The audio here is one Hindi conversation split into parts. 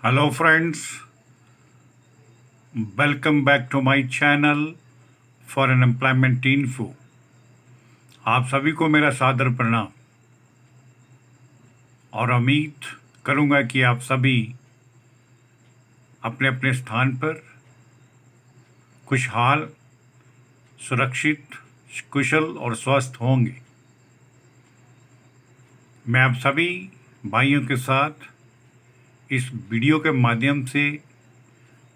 Hello friends, welcome back to my channel for an employment info. आप सभी को मेरा सादर प्रणाम और उम्मीद करूंगा कि आप सभी अपने अपने स्थान पर खुशहाल, सुरक्षित, कुशल और स्वस्थ होंगे। मैं आप सभी भाइयों के साथ इस वीडियो के माध्यम से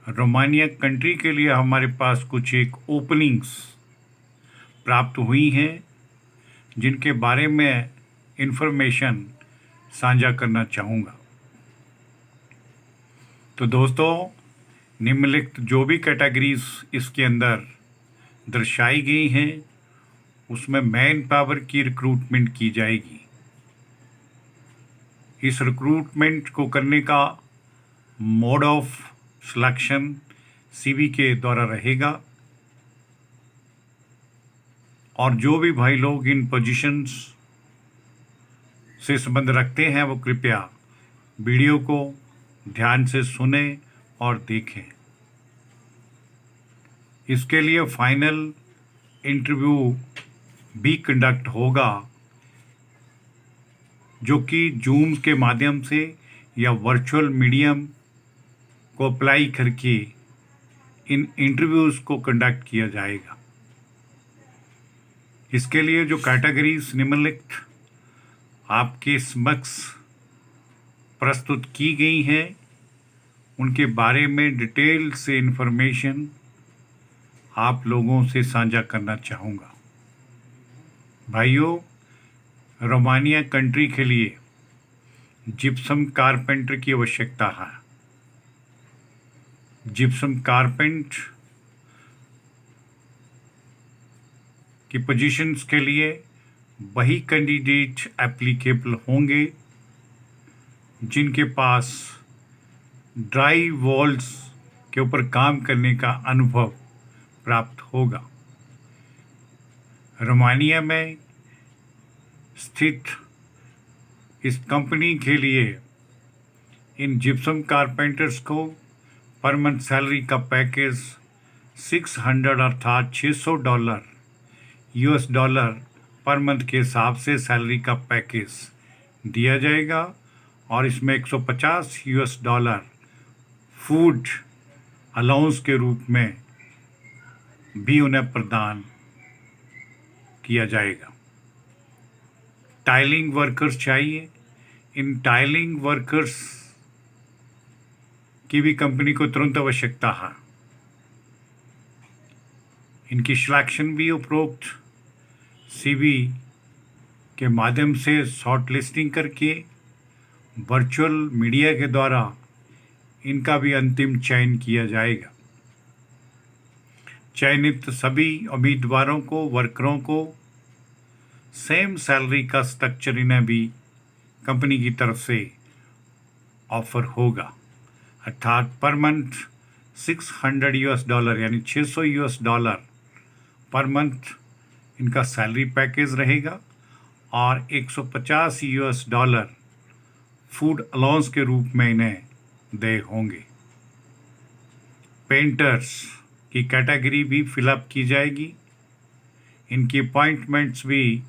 रोमानिया कंट्री के लिए हमारे पास कुछ एक ओपनिंग्स प्राप्त हुई हैं जिनके बारे में इंफॉर्मेशन साझा करना चाहूँगा। तो दोस्तों, निम्नलिखित जो भी कैटेगरीज इसके अंदर दर्शाई गई हैं उसमें मैन पावर की रिक्रूटमेंट की जाएगी। इस रिक्रूटमेंट को करने का मोड ऑफ सिलेक्शन सीवी के द्वारा रहेगा और जो भी भाई लोग इन पोजीशंस से संबंध रखते हैं वो कृपया वीडियो को ध्यान से सुने और देखें। इसके लिए फाइनल इंटरव्यू भी कंडक्ट होगा जो कि जूम के माध्यम से या वर्चुअल मीडियम को अप्लाई करके इन इंटरव्यूज़ को कंडक्ट किया जाएगा। इसके लिए जो कैटेगरीज निम्नलिखित आपके समक्ष प्रस्तुत की गई हैं उनके बारे में डिटेल से इंफॉर्मेशन आप लोगों से साझा करना चाहूँगा। भाइयों, रोमानिया कंट्री के लिए जिप्सम कारपेंटर की आवश्यकता है। जिप्सम कारपेंट की पोजीशंस के लिए वही कैंडिडेट एप्लीकेबल होंगे जिनके पास ड्राई वॉल्स के ऊपर काम करने का अनुभव प्राप्त होगा। रोमानिया में स्थित इस कंपनी के लिए इन जिप्सम कारपेंटर्स को पर मंथ सैलरी का पैकेज 600 अर्थात $600 US पर मंथ के हिसाब से सैलरी का पैकेज दिया जाएगा और इसमें $150 फूड अलाउंस के रूप में भी उन्हें प्रदान किया जाएगा। टाइलिंग वर्कर्स चाहिए। इन टाइलिंग वर्कर्स की भी कंपनी को तुरंत आवश्यकता है। इनकी सिलेक्शन भी उपरोक्त सीवी के माध्यम से शॉर्ट लिस्टिंग करके वर्चुअल मीडिया के द्वारा इनका भी अंतिम चयन किया जाएगा। चयनित सभी उम्मीदवारों को, वर्करों को सेम सैलरी का स्ट्रक्चर इन्हें भी कंपनी की तरफ से ऑफर होगा, अर्थात पर मंथ $600 यानी $600 पर मंथ इनका सैलरी पैकेज रहेगा और $150 फूड अलाउंस के रूप में इन्हें दे होंगे। पेंटर्स की कैटेगरी भी फिलअप की जाएगी। इनकी अपॉइंटमेंट्स भी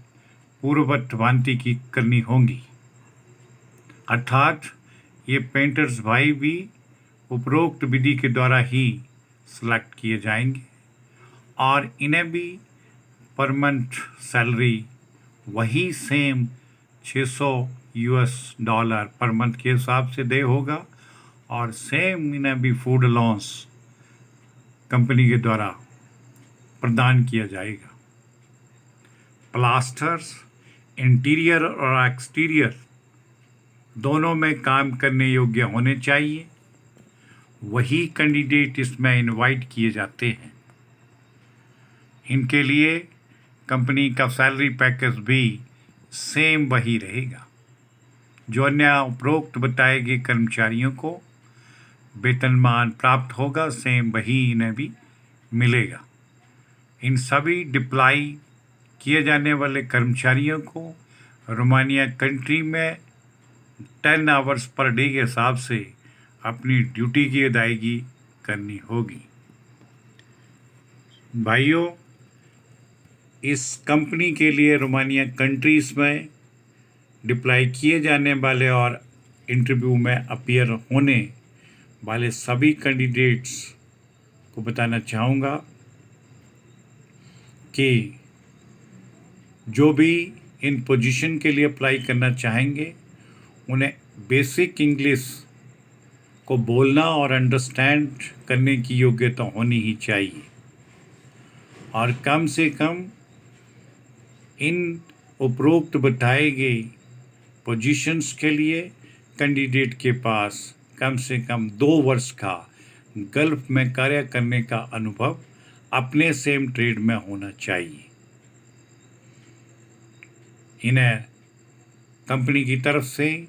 पूर्ववत भांति की करनी होंगी, अर्थात ये पेंटर्स भाई भी उपरोक्त विधि के द्वारा ही सिलेक्ट किए जाएंगे और इन्हें भी पर मंथ सैलरी वही सेम $600 पर मंथ के हिसाब से दे होगा और सेम इन्हें भी फूड अलाउंस कंपनी के द्वारा प्रदान किया जाएगा। प्लास्टर्स इंटीरियर और एक्सटीरियर दोनों में काम करने योग्य होने चाहिए। वही कैंडिडेट इसमें इनवाइट किए जाते हैं। इनके लिए कंपनी का सैलरी पैकेज भी सेम वही रहेगा। जो अन्य उपरोक्त बताए गए कर्मचारियों को वेतनमान प्राप्त होगा, सेम वही इन्हें भी मिलेगा। इन सभी डिप्लॉय किए जाने वाले कर्मचारियों को रोमानिया कंट्री में 10 आवर्स पर डे के हिसाब से अपनी ड्यूटी की अदायगी करनी होगी। भाइयों, इस कंपनी के लिए रोमानिया कंट्रीज़ में डिप्लॉय किए जाने वाले और इंटरव्यू में अपीयर होने वाले सभी कैंडिडेट्स को बताना चाहूँगा कि जो भी इन पोजीशन के लिए अप्लाई करना चाहेंगे उन्हें बेसिक इंग्लिश को बोलना और अंडरस्टैंड करने की योग्यता होनी ही चाहिए, और कम से कम इन उपरोक्त बताए गए पोजीशंस के लिए कैंडिडेट के पास कम से कम 2 वर्ष का गल्फ में कार्य करने का अनुभव अपने सेम ट्रेड में होना चाहिए। इन्हें कंपनी की तरफ से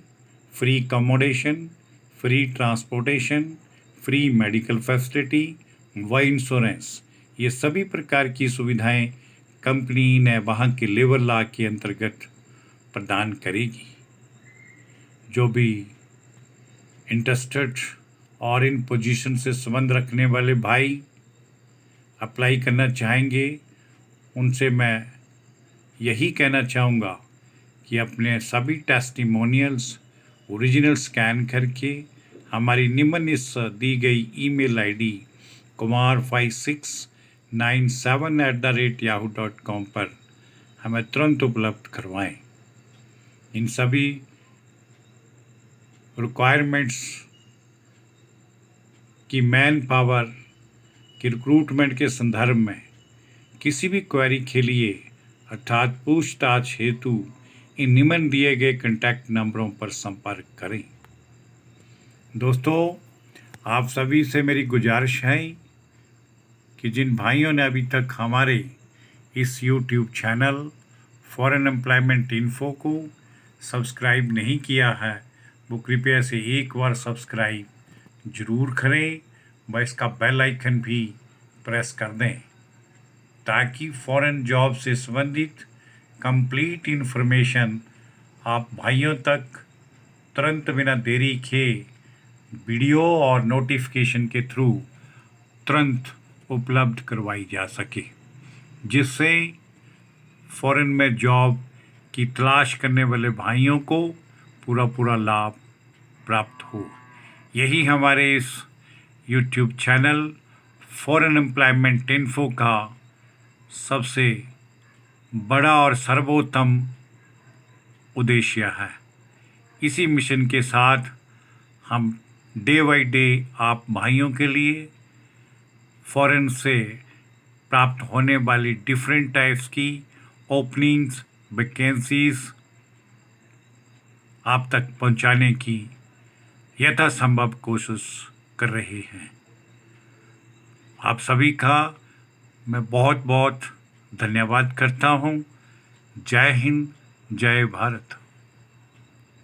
free accommodation, free transportation, free medical facility व इंश्योरेंस, ये सभी प्रकार की सुविधाएं कंपनी ने वहाँ के लेबर लॉ के अंतर्गत प्रदान करेगी। जो भी इंटरेस्टेड और इन पोजीशन से संबंध रखने वाले भाई अप्लाई करना चाहेंगे, उनसे मैं यही कहना चाहूँगा कि अपने सभी टेस्टिमोनियल्स ओरिजिनल स्कैन करके हमारी निम्न इस दी गई ईमेल आईडी kumar5697@yahoo.com पर हमें तुरंत उपलब्ध करवाएं। इन सभी रिक्वायरमेंट्स की मैन पावर की रिक्रूटमेंट के संदर्भ में किसी भी क्वेरी के लिए अर्थात पूछताछ हेतु इन निम्न दिए गए कॉन्टैक्ट नंबरों पर संपर्क करें। दोस्तों, आप सभी से मेरी गुजारिश है कि जिन भाइयों ने अभी तक हमारे इस YouTube channel foreign employment info को सब्सक्राइब नहीं किया है, वो कृपया से एक बार सब्सक्राइब ज़रूर करें व इसका बेल आइकन भी प्रेस कर दें, ताकि फॉरेन जॉब से संबंधित कंप्लीट इन्फॉर्मेशन आप भाइयों तक तुरंत बिना देरी के वीडियो और नोटिफिकेशन के थ्रू तुरंत उपलब्ध करवाई जा सके, जिससे फॉरेन में जॉब की तलाश करने वाले भाइयों को पूरा लाभ प्राप्त हो। यही हमारे इस YouTube channel foreign employment info का सबसे बड़ा और सर्वोत्तम उद्देश्य है। इसी मिशन के साथ हम डे बाई डे आप भाइयों के लिए फॉरेन से प्राप्त होने वाली डिफरेंट टाइप्स की ओपनिंग्स, वैकेंसीज आप तक पहुंचाने की यथासंभव कोशिश कर रहे हैं। आप सभी का मैं बहुत बहुत धन्यवाद करता हूं। जय हिंद, जय भारत।